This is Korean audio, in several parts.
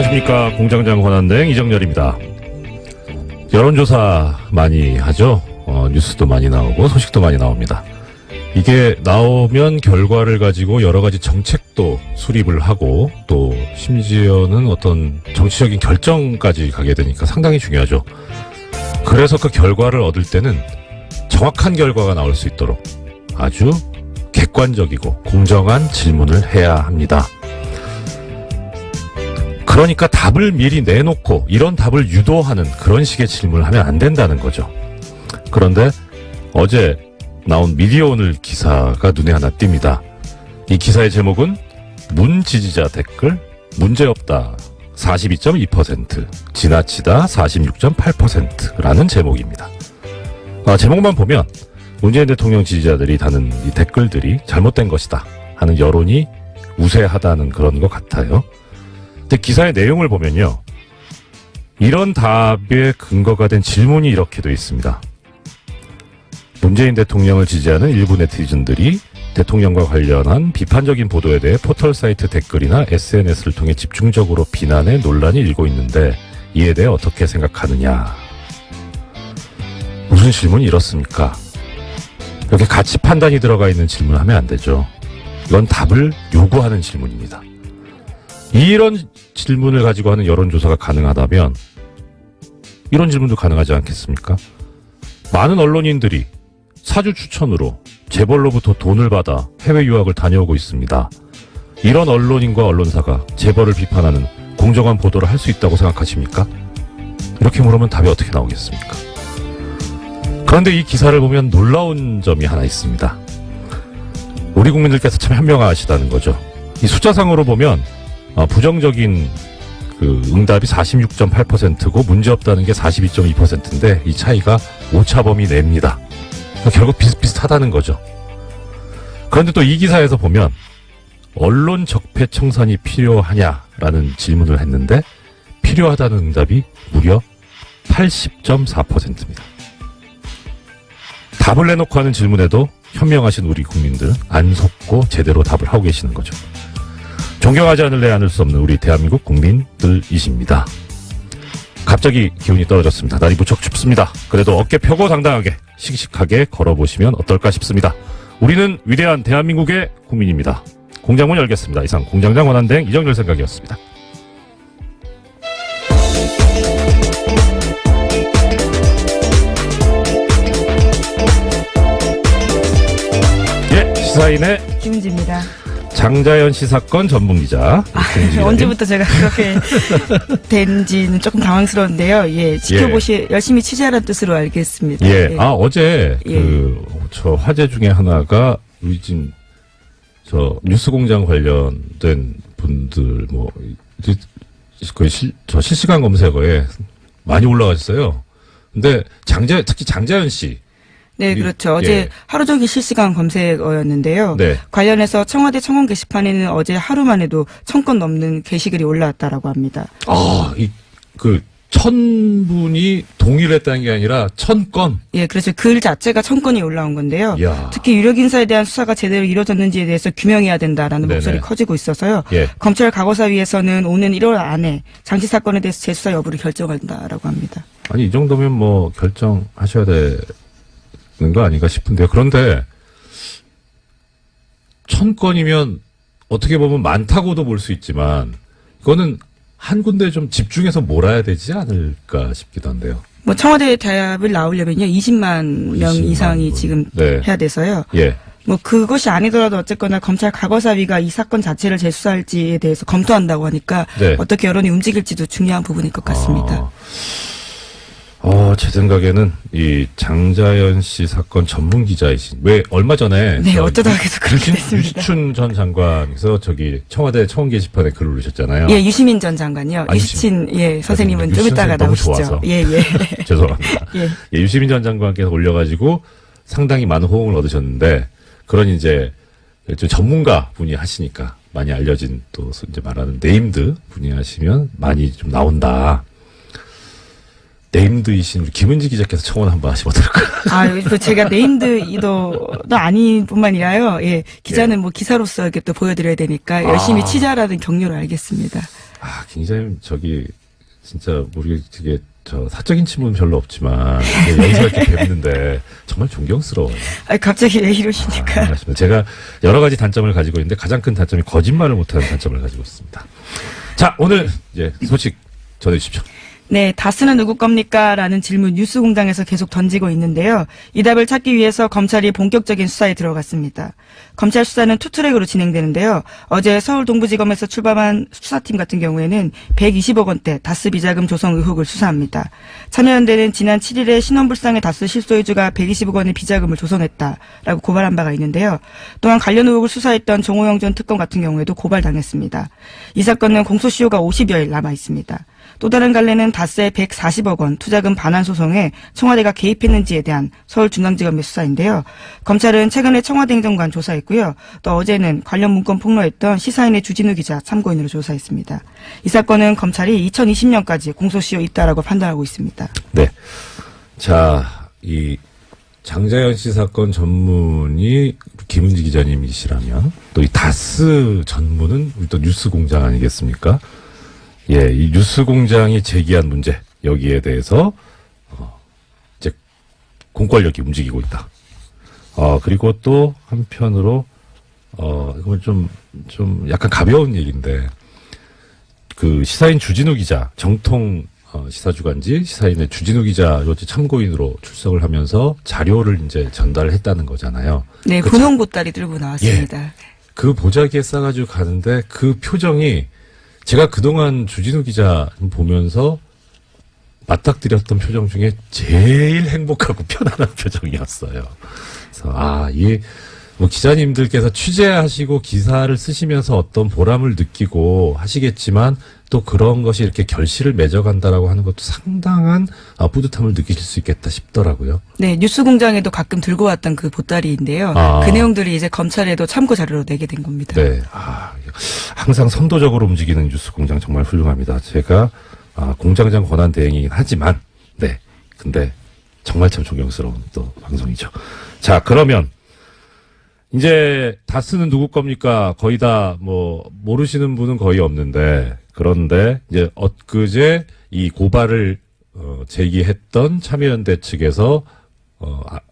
안녕하십니까. 공장장 권한대행 이정열입니다. 여론조사 많이 하죠. 뉴스도 많이 나오고 소식도 많이 나옵니다. 이게 나오면 결과를 가지고 여러 가지 정책도 수립을 하고 또 심지어는 어떤 정치적인 결정까지 가게 되니까 상당히 중요하죠. 그래서 그 결과를 얻을 때는 정확한 결과가 나올 수 있도록 아주 객관적이고 공정한 질문을 해야 합니다. 그러니까 답을 미리 내놓고 이런 답을 유도하는 그런 식의 질문을 하면 안 된다는 거죠. 그런데 어제 나온 미디어오늘 기사가 눈에 하나 띕니다. 이 기사의 제목은 문 지지자 댓글 문제없다 42.2% 지나치다 46.8%라는 제목입니다. 제목만 보면 문재인 대통령 지지자들이 다는 이 댓글들이 잘못된 것이다 하는 여론이 우세하다는 그런 것 같아요. 근데 기사의 내용을 보면요. 이런 답의 근거가 된 질문이 이렇게 돼 있습니다. 문재인 대통령을 지지하는 일부 네티즌들이 대통령과 관련한 비판적인 보도에 대해 포털사이트 댓글이나 SNS를 통해 집중적으로 비난해 논란이 일고 있는데 이에 대해 어떻게 생각하느냐. 무슨 질문이 이렇습니까? 이렇게 가치 판단이 들어가 있는 질문을 하면 안 되죠. 이건 답을 요구하는 질문입니다. 이런 질문을 가지고 하는 여론조사가 가능하다면 이런 질문도 가능하지 않겠습니까? 많은 언론인들이 사주 추천으로 재벌로부터 돈을 받아 해외 유학을 다녀오고 있습니다. 이런 언론인과 언론사가 재벌을 비판하는 공정한 보도를 할 수 있다고 생각하십니까? 이렇게 물으면 답이 어떻게 나오겠습니까? 그런데 이 기사를 보면 놀라운 점이 하나 있습니다. 우리 국민들께서 참 현명하시다는 거죠. 이 숫자상으로 보면 부정적인 그 응답이 46.8%고 문제없다는 게 42.2%인데 이 차이가 오차범위 내입니다. 결국 비슷비슷하다는 거죠. 그런데 또 이 기사에서 보면 언론 적폐 청산이 필요하냐라는 질문을 했는데 필요하다는 응답이 무려 80.4%입니다. 답을 내놓고 하는 질문에도 현명하신 우리 국민들 안 속고 제대로 답을 하고 계시는 거죠. 존경하지 않을래 않을 수 없는 우리 대한민국 국민들이십니다. 갑자기 기온이 떨어졌습니다. 날이 무척 춥습니다. 그래도 어깨 펴고 당당하게 씩씩하게 걸어보시면 어떨까 싶습니다. 우리는 위대한 대한민국의 국민입니다. 공장문 열겠습니다. 이상 공장장 원한대행 이정열 생각이었습니다. 예, 시사인의 김은지입니다. 장자연 씨 사건 전문기자. 언제부터 제가 그렇게 된지는 조금 당황스러운데요. 예, 열심히 취재하라는 뜻으로 알겠습니다. 예, 어제 저 화제 중에 하나가 의진 뉴스공장 관련된 분들 저 실시간 검색어에 많이 올라가셨어요. 근데 특히 장자연 씨. 네, 그렇죠. 어제 하루 종일 실시간 검색어였는데요. 네. 관련해서 청와대 청원 게시판에는 어제 하루만 해도 1000건 넘는 게시글이 올라왔다라고 합니다. 1000분이 동의를 했다는 게 아니라 1000건? 예, 그래서 글 자체가 1000건이 올라온 건데요. 이야. 특히 유력 인사에 대한 수사가 제대로 이루어졌는지에 대해서 규명해야 된다라는 목소리 커지고 있어서요. 예. 검찰 과거사위에서는 오는 1월 안에 장치 사건에 대해서 재수사 여부를 결정한다라고 합니다. 아니, 이 정도면 결정하셔야 되는 거 아닌가 싶은데요. 그런데 1000건이면 어떻게 보면 많다고도 볼 수 있지만 이거는 한 군데에 좀 집중해서 몰아야 되지 않을까 싶기도 한데요. 청와대 대합을 나오려면요 20만 명 이상이 지금 해야 돼서요. 예. 그것이 아니더라도 어쨌거나 검찰 과거사위가 이 사건 자체를 재수사할지에 대해서 검토한다고 하니까 어떻게 여론이 움직일지도 중요한 부분일 것 같습니다. 제 생각에는 이 장자연 씨 사건 전문 기자이신 왜 얼마 전에 어쩌다가 계속 그렇게 됐습니다. 유춘 전 장관에서 청와대 청원 게시판에 글을 올리셨잖아요. 예, 유시민 전 장관요. 유시친 선생님은 좀 이따가 나오시죠. 너무 좋아서. 예. 죄송합니다. 예, 유시민 전 장관께서 올려가지고 상당히 많은 호응을 얻으셨는데 그런 이제 좀 전문가 분이 하시니까 많이 알려진 또 이제 말하는 네임드 분이 하시면 많이 좀 나온다. 네임드이신 우리 김은지 기자께서 청원 한번 하시면 어떨까요? 제가 네임드도 아닌 뿐만이라요. 예, 기자는 기사로서 이렇게 또 보여드려야 되니까 열심히 취재하라는 격려를 알겠습니다. 굉장히 진짜 우리 되게 사적인 친분은 별로 없지만 여기서 이렇게 뵙는데 정말 존경스러워요. 갑자기 왜 이러시니까. 제가 여러 가지 단점을 가지고 있는데 가장 큰 단점이 거짓말을 못하는 단점을 가지고 있습니다. 자, 오늘 이제 소식 전해주십시오. 네, 다스는 누구 겁니까? 라는 질문 뉴스공장에서 계속 던지고 있는데요. 이 답을 찾기 위해서 검찰이 본격적인 수사에 들어갔습니다. 검찰 수사는 투트랙으로 진행되는데요. 어제 서울 동부지검에서 출범한 수사팀 같은 경우에는 120억 원대 다스 비자금 조성 의혹을 수사합니다. 참여연대는 지난 7일에 신원불상의 다스 실소유주가 120억 원의 비자금을 조성했다라고 고발한 바가 있는데요. 또한 관련 의혹을 수사했던 정호영 전 특검 같은 경우에도 고발당했습니다. 이 사건은 공소시효가 50여일 남아 있습니다. 또 다른 갈래는 다스의 140억 원 투자금 반환 소송에 청와대가 개입했는지에 대한 서울중앙지검의 수사인데요. 검찰은 최근에 청와대 행정관 조사했고요. 또 어제는 관련 문건 폭로했던 시사인의 주진우 기자 참고인으로 조사했습니다. 이 사건은 검찰이 2020년까지 공소시효 있다라고 판단하고 있습니다. 네. 자, 이 장자연 씨 사건 전문이 김은지 기자님이시라면 또 이 다스 전문은 우리 또 뉴스공장 아니겠습니까? 예, 이 뉴스공장이 제기한 문제 여기에 대해서 이제 공권력이 움직이고 있다. 그리고 또 한편으로 이건 좀 약간 가벼운 얘기인데 그 시사인 주진우 기자 정통 시사주간지 시사인의 주진우 기자 참고인으로 출석을 하면서 자료를 이제 전달했다는 거잖아요. 네, 분홍 보따리 들고 나왔습니다. 예, 그 보자기에 싸가지고 가는데 그 표정이 제가 그동안 주진우 기자 보면서 맞닥뜨렸던 표정 중에 제일 행복하고 편안한 표정이었어요. 그래서 이게 뭐 기자님들께서 취재하시고 기사를 쓰시면서 어떤 보람을 느끼고 하시겠지만 또 그런 것이 이렇게 결실을 맺어간다라고 하는 것도 상당한 뿌듯함을 느끼실 수 있겠다 싶더라고요. 네, 뉴스공장에도 가끔 들고 왔던 그 보따리인데요. 그 내용들이 이제 검찰에도 참고 자료로 내게 된 겁니다. 네, 항상 선도적으로 움직이는 뉴스공장 정말 훌륭합니다. 제가 공장장 권한 대행이긴 하지만 네, 근데 정말 참 존경스러운 또 방송이죠. 자, 그러면 이제 다스는 누구 겁니까? 거의 다 모르시는 분은 거의 없는데 그런데 이제 엊그제 이 고발을 제기했던 참여연대 측에서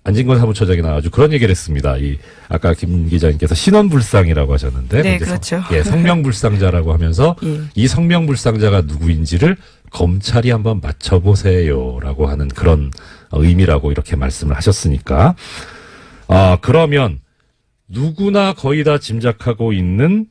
안진건 사무처장이 나와가지고 그런 얘기를 했습니다. 아까 김 기자님께서 신원불상이라고 하셨는데 네, 그렇죠. 성명불상자라고 하면서 예. 이 성명불상자가 누구인지를 검찰이 한번 맞춰보세요라고 하는 그런 의미라고 이렇게 말씀을 하셨으니까 그러면 누구나 거의 다 짐작하고 있는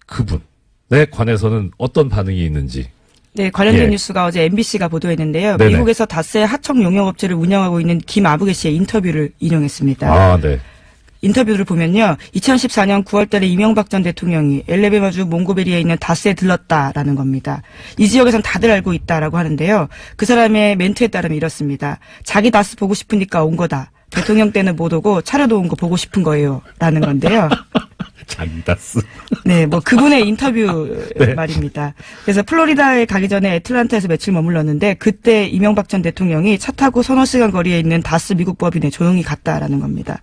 그분에 관해서는 어떤 반응이 있는지. 네, 관련된 뉴스가 어제 MBC가 보도했는데요. 네네. 미국에서 다스의 하청 용역업체를 운영하고 있는 김아부개 씨의 인터뷰를 인용했습니다. 네. 인터뷰를 보면요. 2014년 9월 달에 이명박 전 대통령이 엘레베마주 몽고베리에 있는 다스에 들렀다라는 겁니다. 이 지역에선 다들 알고 있다라고 하는데요. 그 사람의 멘트에 따르면 이렇습니다. 자기 다스 보고 싶으니까 온 거다. 대통령 때는 못 오고 차려도 온 거 보고 싶은 거예요. 라는 건데요. 자기 다스. 네, 그분의 인터뷰 말입니다. 그래서 플로리다에 가기 전에 애틀란타에서 며칠 머물렀는데 그때 이명박 전 대통령이 차 타고 서너 시간 거리에 있는 다스 미국 법인에 조용히 갔다라는 겁니다.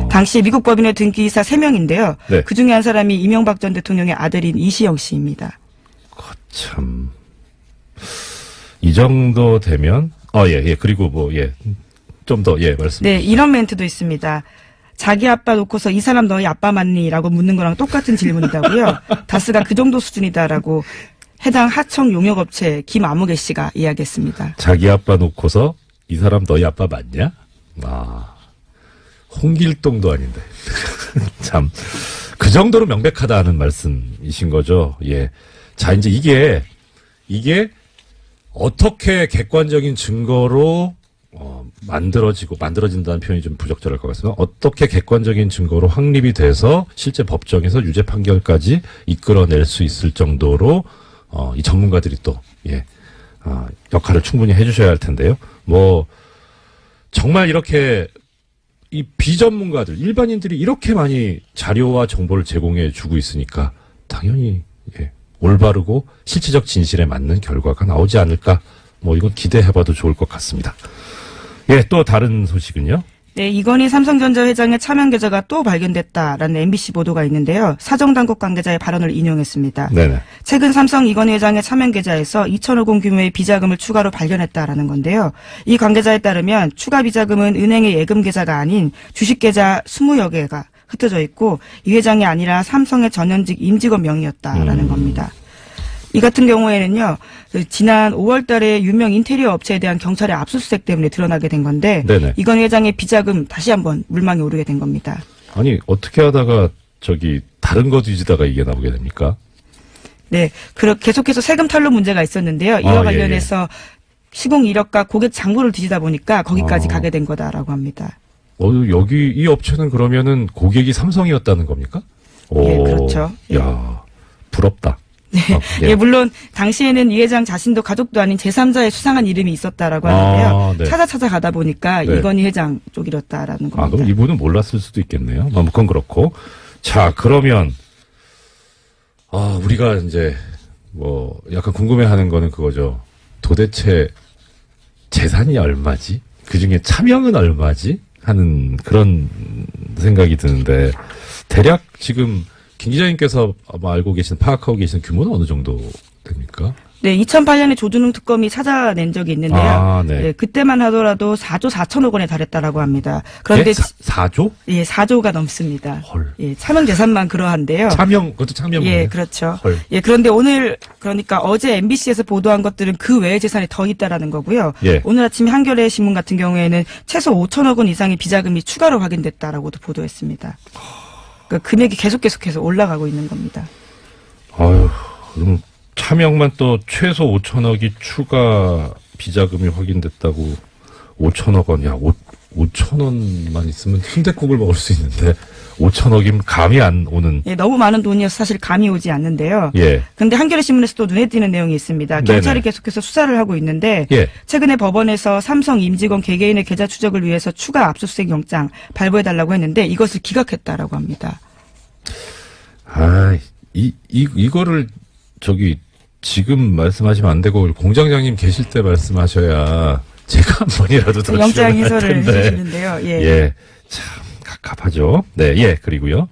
당시 미국 법인의 등기이사 3명인데요. 네. 그중에 한 사람이 이명박 전 대통령의 아들인 이시영 씨입니다. 참. 이 정도 되면 그리고 좀 더 말씀. 네, 이런 멘트도 있습니다. 자기 아빠 놓고서 이 사람 너희 아빠 맞니? 라고 묻는 거랑 똑같은 질문이다고요. 다스가 그 정도 수준이다라고 해당 하청 용역업체 김아무개 씨가 이야기했습니다. 자기 아빠 놓고서 이 사람 너희 아빠 맞냐? 홍길동도 아닌데. 참. 그 정도로 명백하다는 말씀이신 거죠. 예. 자, 이제 이게 어떻게 객관적인 증거로 만들어진다는 표현이 좀 부적절할 것 같습니다. 어떻게 객관적인 증거로 확립이 돼서 실제 법정에서 유죄 판결까지 이끌어낼 수 있을 정도로 이 전문가들이 또 역할을 충분히 해주셔야 할 텐데요. 정말 이렇게 이 비전문가들 일반인들이 이렇게 많이 자료와 정보를 제공해 주고 있으니까 당연히 올바르고 실질적 진실에 맞는 결과가 나오지 않을까. 이건 기대해봐도 좋을 것 같습니다. 또 다른 소식은요? 네, 이건희 삼성전자 회장의 차명 계좌가 또 발견됐다라는 MBC 보도가 있는데요. 사정당국 관계자의 발언을 인용했습니다. 네네. 최근 삼성 이건희 회장의 차명 계좌에서 2천억 원 규모의 비자금을 추가로 발견했다라는 건데요. 이 관계자에 따르면 추가 비자금은 은행의 예금 계좌가 아닌 주식 계좌 20여 개가 흩어져 있고 이 회장이 아니라 삼성의 전현직 임직원 명의였다라는 겁니다. 이 같은 경우에는요, 지난 5월 달에 유명 인테리어 업체에 대한 경찰의 압수수색 때문에 드러나게 된 건데, 네네. 이건 회장의 비자금 다시 한번 물망에 오르게 된 겁니다. 아니, 어떻게 하다가 다른 거 뒤지다가 이게 나오게 됩니까? 네, 계속해서 세금 탈루 문제가 있었는데요. 이와 관련해서 시공 이력과 고객 장부를 뒤지다 보니까 거기까지 가게 된 거다라고 합니다. 여기 이 업체는 그러면은 고객이 삼성이었다는 겁니까? 예, 그렇죠. 야, 부럽다. 네. 예, 물론 당시에는 이 회장 자신도 가족도 아닌 제3자의 수상한 이름이 있었다라고 하는데요. 네. 찾아가다 보니까 네. 이건희 회장 쪽이었다라는 겁니다. 그럼 이분은 몰랐을 수도 있겠네요. 그건 그렇고. 자, 그러면 우리가 이제 약간 궁금해하는 거는 그거죠. 도대체 재산이 얼마지? 그중에 차명은 얼마지? 하는 그런 생각이 드는데 대략 지금 김 기자님께서 아마 파악하고 계신 규모는 어느 정도 됩니까? 네, 2008년에 조준웅 특검이 찾아낸 적이 있는데요. 네. 그때만 하더라도 4조 4천억 원에 달했다라고 합니다. 그런데 4조? 예, 4조가 넘습니다. 헐. 예, 차명 재산만 그러한데요. 그것도 차명. 예, 그렇죠. 헐. 예, 그런데 그러니까 어제 MBC에서 보도한 것들은 그 외의 재산이 더 있다라는 거고요. 예. 오늘 아침 한겨레 신문 같은 경우에는 최소 5천억 원 이상의 비자금이 추가로 확인됐다라고도 보도했습니다. 그러니까 금액이 계속해서 올라가고 있는 겁니다. 그럼 차명만 또 최소 5천억이 추가 비자금이 확인됐다고 5천억 원, 5천원만 있으면 순댓국을 먹을 수 있는데 5천억이면 감이 안 오는. 예, 너무 많은 돈이어서 사실 감이 오지 않는데요. 예. 근데 한겨레 신문에서 또 눈에 띄는 내용이 있습니다. 경찰이 네네. 계속해서 수사를 하고 있는데 예. 최근에 법원에서 삼성 임직원 개개인의 계좌 추적을 위해서 추가 압수수색 영장 발부해달라고 했는데 이것을 기각했다라고 합니다. 이거를 지금 말씀하시면 안 되고 공장장님 계실 때 말씀하셔야 제가 한 번이라도 더 영장 출연할 해설을 텐데. 해주시는데요. 예. 참 갑갑하죠. 네, 예. 그리고요.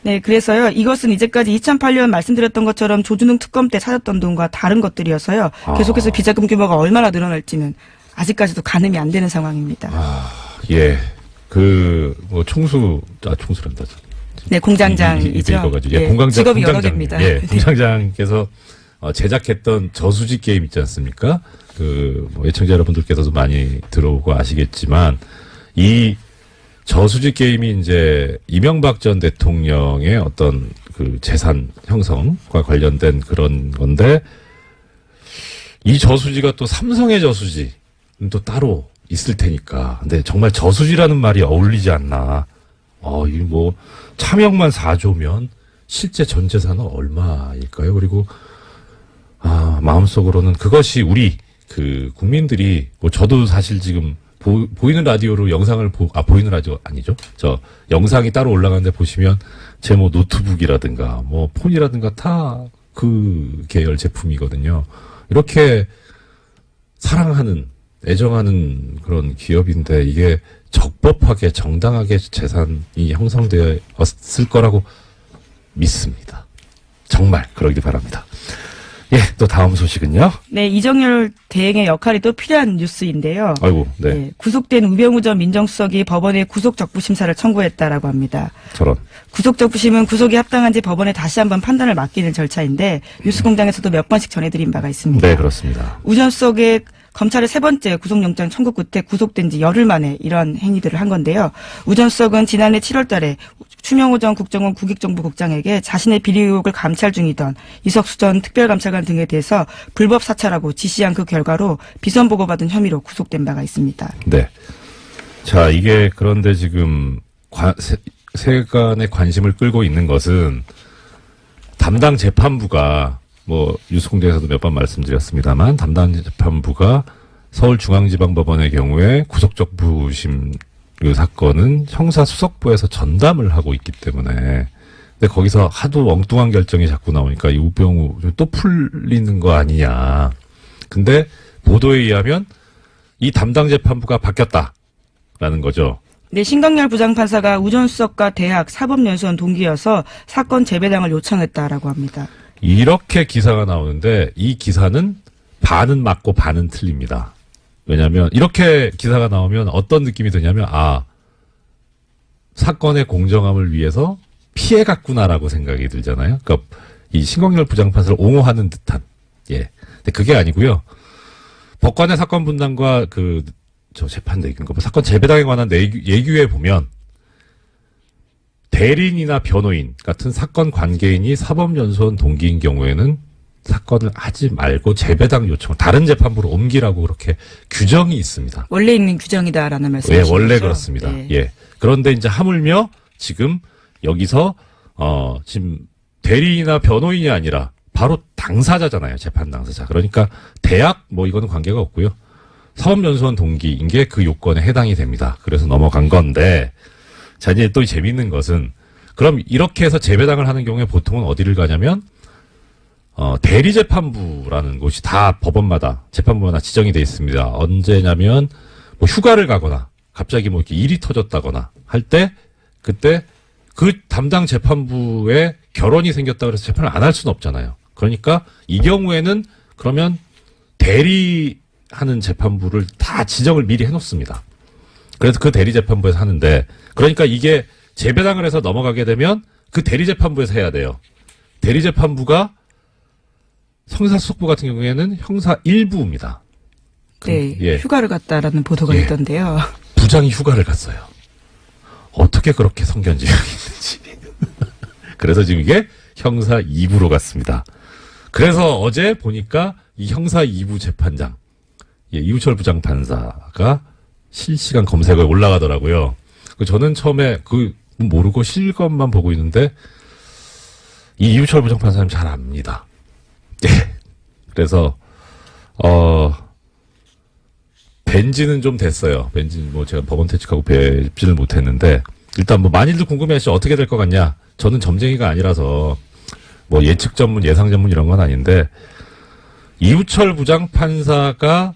네, 그래서요. 이것은 이제까지 2008년 말씀드렸던 것처럼 조준웅 특검 때 찾았던 돈과 다른 것들이어서요. 계속해서 비자금 규모가 얼마나 늘어날지는 아직까지도 가늠이 안 되는 상황입니다. 예. 총수란다. 네, 공장장이죠. 예, 직업이 여러 개입니다. 예, 공장장께서 제작했던 저수지 게임 있지 않습니까? 애청자 여러분들께서도 많이 들어오고 아시겠지만 이 저수지 게임이 이제 이명박 전 대통령의 어떤 재산 형성과 관련된 그런 건데 이 저수지가 또 삼성의 저수지는 또 따로 있을 테니까. 근데 정말 저수지라는 말이 어울리지 않나. 차명만 4조면 실제 전 재산은 얼마일까요? 그리고 마음속으로는 그것이 우리 국민들이 저도 사실 지금 보이는 라디오로 영상을 보이는 라디오 아니죠? 영상이 따로 올라가는데 보시면 제 노트북이라든가 폰이라든가 다 그 계열 제품이거든요. 이렇게 사랑하는 애정하는 그런 기업인데 이게 적법하게 정당하게 재산이 형성되었을 거라고 믿습니다. 정말 그러길 바랍니다. 예, 또 다음 소식은요. 네, 이정열 대행의 역할이 또 필요한 뉴스인데요. 아이고, 네. 예, 구속된 우병우 전 민정수석이 법원에 구속적부심사를 청구했다라고 합니다. 저런. 구속적부심은 구속이 합당한지 법원에 다시 한번 판단을 맡기는 절차인데 뉴스공장에서도 몇 번씩 전해드린 바가 있습니다. 네, 그렇습니다. 우 전 수석의 검찰의 세 번째 구속영장 청구 끝에 구속된 지 열흘 만에 이런 행위들을 한 건데요. 우 전 수석은 지난해 7월 달에 추명호 전 국정원 국익정보국장에게 자신의 비리 의혹을 감찰 중이던 이석수 전 특별감찰관 등에 대해서 불법 사찰하고 지시한 그 결과로 비선 보고받은 혐의로 구속된 바가 있습니다. 네. 자, 이게 그런데 지금 세간의 관심을 끌고 있는 것은 담당 재판부가 뉴스공장에서도 몇 번 말씀드렸습니다만 담당 재판부가 서울중앙지방법원의 경우에 구속적부심 사건은 형사수석부에서 전담을 하고 있기 때문에 근데 거기서 하도 엉뚱한 결정이 자꾸 나오니까 이 우병우 또 풀리는 거 아니냐. 근데 보도에 의하면 이 담당 재판부가 바뀌었다. 라는 거죠. 네, 신광열 부장판사가 우전수석과 대학, 사법연수원 동기여서 사건 재배당을 요청했다라고 합니다. 이렇게 기사가 나오는데 이 기사는 반은 맞고 반은 틀립니다. 왜냐하면 이렇게 기사가 나오면 어떤 느낌이 드냐면 사건의 공정함을 위해서 피해갔구나라고 생각이 들잖아요. 그러니까 이 신광열 부장판사를 옹호하는 듯한 근데 그게 아니고요. 법관의 사건 분담과 재판 내기인가 사건 재배당에 관한 예규에 보면 대리인이나 변호인 같은 사건 관계인이 사법연수원 동기인 경우에는 사건을 하지 말고 재배당 요청을 다른 재판부로 옮기라고 그렇게 규정이 있습니다. 원래 있는 규정이다라는 말씀이시죠? 예, 원래 그렇습니다. 네. 예. 그런데 이제 하물며 지금 여기서 지금 대리인이나 변호인이 아니라 바로 당사자잖아요. 재판 당사자. 그러니까 대학 이거는 관계가 없고요. 사법연수원 동기인 게 그 요건에 해당이 됩니다. 그래서 넘어간 건데 자 이제 또 재밌는 것은 그럼 이렇게 해서 재배당을 하는 경우에 보통은 어디를 가냐면 대리재판부라는 곳이 다 법원마다 재판부마다 지정이 돼 있습니다. 언제냐면 휴가를 가거나 갑자기 이렇게 일이 터졌다거나 할 때 그때 그 담당 재판부에 결혼이 생겼다 그래서 재판을 안 할 수는 없잖아요. 그러니까 이 경우에는 그러면 대리하는 재판부를 다 지정을 미리 해놓습니다. 그래서 그 대리재판부에서 하는데 그러니까 이게 재배당을 해서 넘어가게 되면 그 대리재판부에서 해야 돼요. 대리재판부가 형사수석부 같은 경우에는 형사 1부입니다. 네, 휴가를 갔다라는 보도가 예. 있던데요. 부장이 휴가를 갔어요. 어떻게 그렇게 성견지명이 있는지. 그래서 지금 이게 형사 2부로 갔습니다. 그래서 어제 보니까 이 형사 2부 재판장, 이우철 부장판사가 실시간 검색어에 올라가더라고요. 저는 처음에 모르고 실검만 보고 있는데 이 이우철 부장판사님 잘 압니다. 그래서 뵌지는 좀 됐어요. 뵌지는 제가 법원 퇴직하고 뵙지를 못했는데 일단 많이들 궁금해하시죠. 어떻게 될 것 같냐? 저는 점쟁이가 아니라서 예측 전문, 예상 전문 이런 건 아닌데 이우철 부장판사가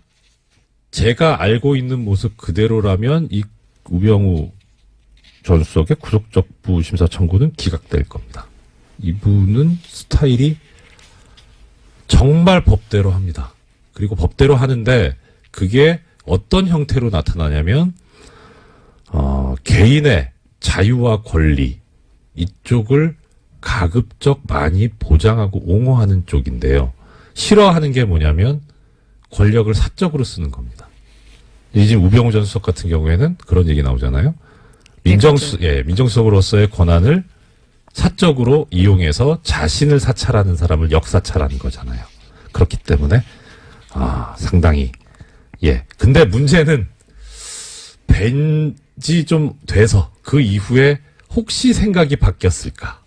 제가 알고 있는 모습 그대로라면 이 우병우 전 수석의 구속적부 심사 청구는 기각될 겁니다. 이분은 스타일이 정말 법대로 합니다. 그리고 법대로 하는데 그게 어떤 형태로 나타나냐면 개인의 자유와 권리 이쪽을 가급적 많이 보장하고 옹호하는 쪽인데요. 싫어하는 게 뭐냐면 권력을 사적으로 쓰는 겁니다. 지금 우병우 전 수석 같은 경우에는 그런 얘기 나오잖아요. 민정수석으로서의 권한을 사적으로 이용해서 자신을 사찰하는 사람을 역사찰하는 거잖아요. 그렇기 때문에 상당히 근데 문제는 뵌지 좀 돼서 그 이후에 혹시 생각이 바뀌었을까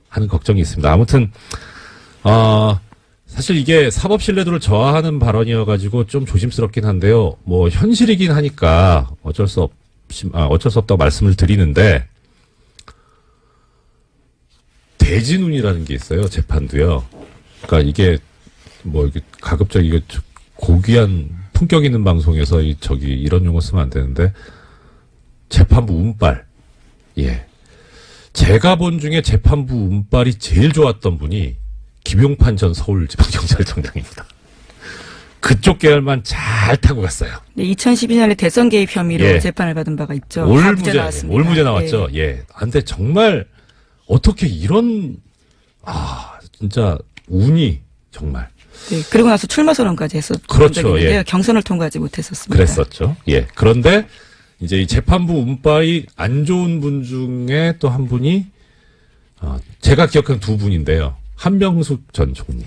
하는 걱정이 있습니다. 아무튼 사실 이게 사법 신뢰도를 저하하는 발언이어가지고 좀 조심스럽긴 한데요. 현실이긴 하니까 어쩔 수 없다고 말씀을 드리는데 대진운이라는 게 있어요. 재판도요. 그러니까 이게 이게 가급적 이게 고귀한 품격 있는 방송에서 이런 용어 쓰면 안 되는데 재판부 운빨. 제가 본 중에 재판부 운빨이 제일 좋았던 분이 김용판 전 서울지방경찰청장입니다. 그쪽 계열만 잘 타고 갔어요. 네, 2012년에 대선 개입 혐의로 재판을 받은 바가 있죠. 올무죄 나왔습니다. 올무죄 나왔죠. 근데 정말 어떻게 이런 진짜 운이 정말. 네, 그리고 나서 출마 선언까지 했었죠. 그렇죠. 경선을 통과하지 못했었습니다. 그랬었죠. 그런데 이제 이 재판부 운빨이 안 좋은 분 중에 또 한 분이 제가 기억하는 두 분인데요. 한명숙 전 총리,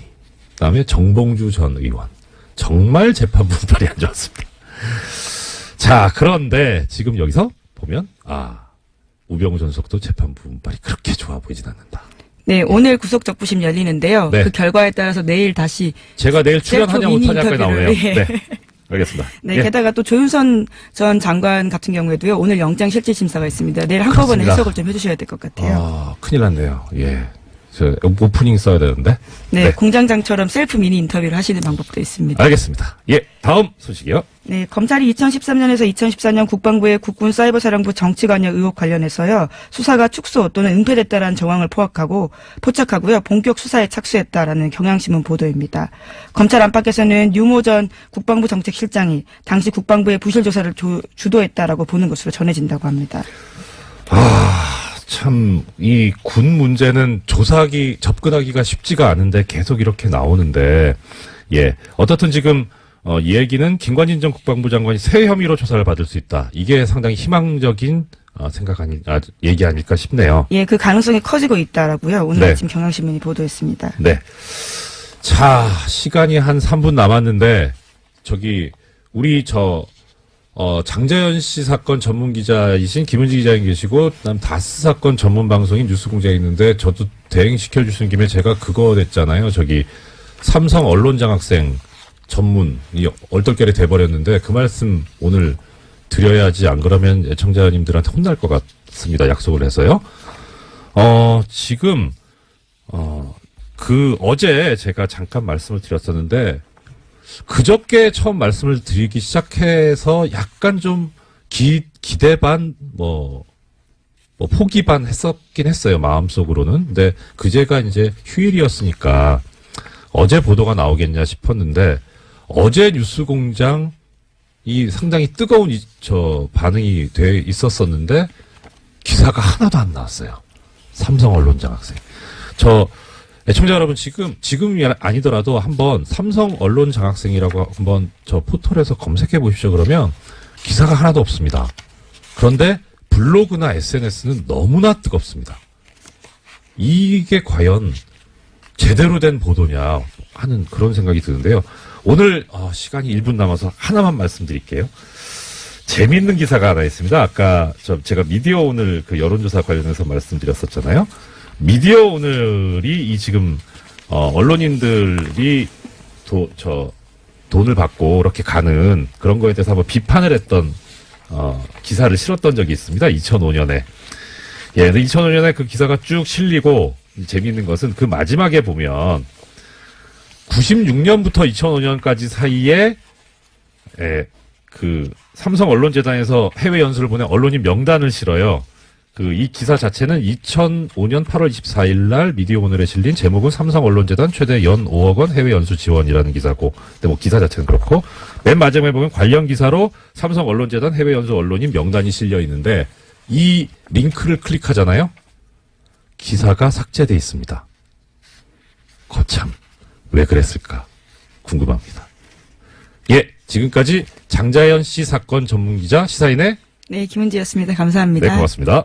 그다음에 정봉주 전 의원. 정말 재판부 운빨이 안 좋았습니다. 자, 그런데 지금 여기서 보면 우병우 전 수석도 재판부 운빨이 그렇게 좋아 보이진 않는다. 네, 오늘 구속적부심 열리는데요. 네. 그 결과에 따라서 내일 다시 제가 내일 출연하냐 못하냐까지 나오네요. 예. 네, 알겠습니다. 네, 게다가 또 조윤선 전 장관 같은 경우에도요. 오늘 영장 실질 심사가 있습니다. 내일 한꺼번에 그렇습니다. 해석을 좀 해주셔야 될 것 같아요. 큰일 났네요. 저 오프닝 써야 되는데. 네, 공장장처럼 셀프 미니 인터뷰를 하시는 방법도 있습니다. 알겠습니다. 예, 다음 소식이요. 네, 검찰이 2013년에서 2014년 국방부의 국군 사이버사령부 정치관여 의혹 관련해서요, 수사가 축소 또는 은폐됐다라는 정황을 포착하고요, 본격 수사에 착수했다라는 경향신문 보도입니다. 검찰 안팎에서는 유모 전 국방부 정책실장이 당시 국방부의 부실 조사를 주도했다라고 보는 것으로 전해진다고 합니다. 참, 이 군 문제는 접근하기가 쉽지가 않은데 계속 이렇게 나오는데, 예. 어떻든 지금, 이 얘기는 김관진 전 국방부 장관이 새 혐의로 조사를 받을 수 있다. 이게 상당히 희망적인, 얘기 아닐까 싶네요. 예, 그 가능성이 커지고 있다라고요. 오늘 네. 아침 경향신문이 보도했습니다. 네. 자, 시간이 한 3분 남았는데, 우리 장자연 씨 사건 전문 기자이신 김은지 기자님 계시고, 그다음 다스 사건 전문 방송인 뉴스공장에 있는데, 저도 대행시켜 주시는 김에 제가 그거 냈잖아요. 삼성 언론장학생 전문, 얼떨결에 돼버렸는데, 그 말씀 오늘 드려야지, 안 그러면 애청자님들한테 혼날 것 같습니다. 약속을 해서요. 어제 제가 잠깐 말씀을 드렸었는데, 그저께 처음 말씀을 드리기 시작해서 약간 좀 기대 반, 포기 반 했었긴 했어요. 마음속으로는. 근데 그제가 이제 휴일이었으니까 어제 보도가 나오겠냐 싶었는데, 어제 뉴스공장이 상당히 뜨거운 반응이 돼 있었었는데, 기사가 하나도 안 나왔어요. 삼성 언론장학생. 애청자 여러분, 지금이 아니더라도 한번 삼성 언론 장학생이라고 한번 포털에서 검색해 보십시오. 그러면 기사가 하나도 없습니다. 그런데 블로그나 SNS는 너무나 뜨겁습니다. 이게 과연 제대로 된 보도냐 하는 그런 생각이 드는데요. 오늘 시간이 1분 남아서 하나만 말씀드릴게요. 재미있는 기사가 하나 있습니다. 아까 제가 미디어 오늘 그 여론조사 관련해서 말씀드렸었잖아요. 미디어 오늘이 지금 언론인들이 돈을 받고 이렇게 가는 그런 거에 대해서 한번 비판을 했던 기사를 실었던 적이 있습니다. 2005년에. 예, 2005년에 그 기사가 쭉 실리고, 재미있는 것은 그 마지막에 보면 96년부터 2005년까지 사이에 그 삼성 언론재단에서 해외 연수를 보낸 언론인 명단을 실어요. 이 기사 자체는 2005년 8월 24일 날 미디어 오늘에 실린, 제목은 삼성 언론재단 최대 연 5억 원 해외 연수 지원이라는 기사고, 근데 기사 자체는 그렇고, 맨 마지막에 보면 관련 기사로 삼성 언론재단 해외 연수 언론인 명단이 실려 있는데, 이 링크를 클릭하잖아요? 기사가 삭제돼 있습니다. 거참, 왜 그랬을까? 궁금합니다. 예, 지금까지 장자연 씨 사건 전문기자, 시사인의 네, 김은지였습니다. 감사합니다. 네, 고맙습니다.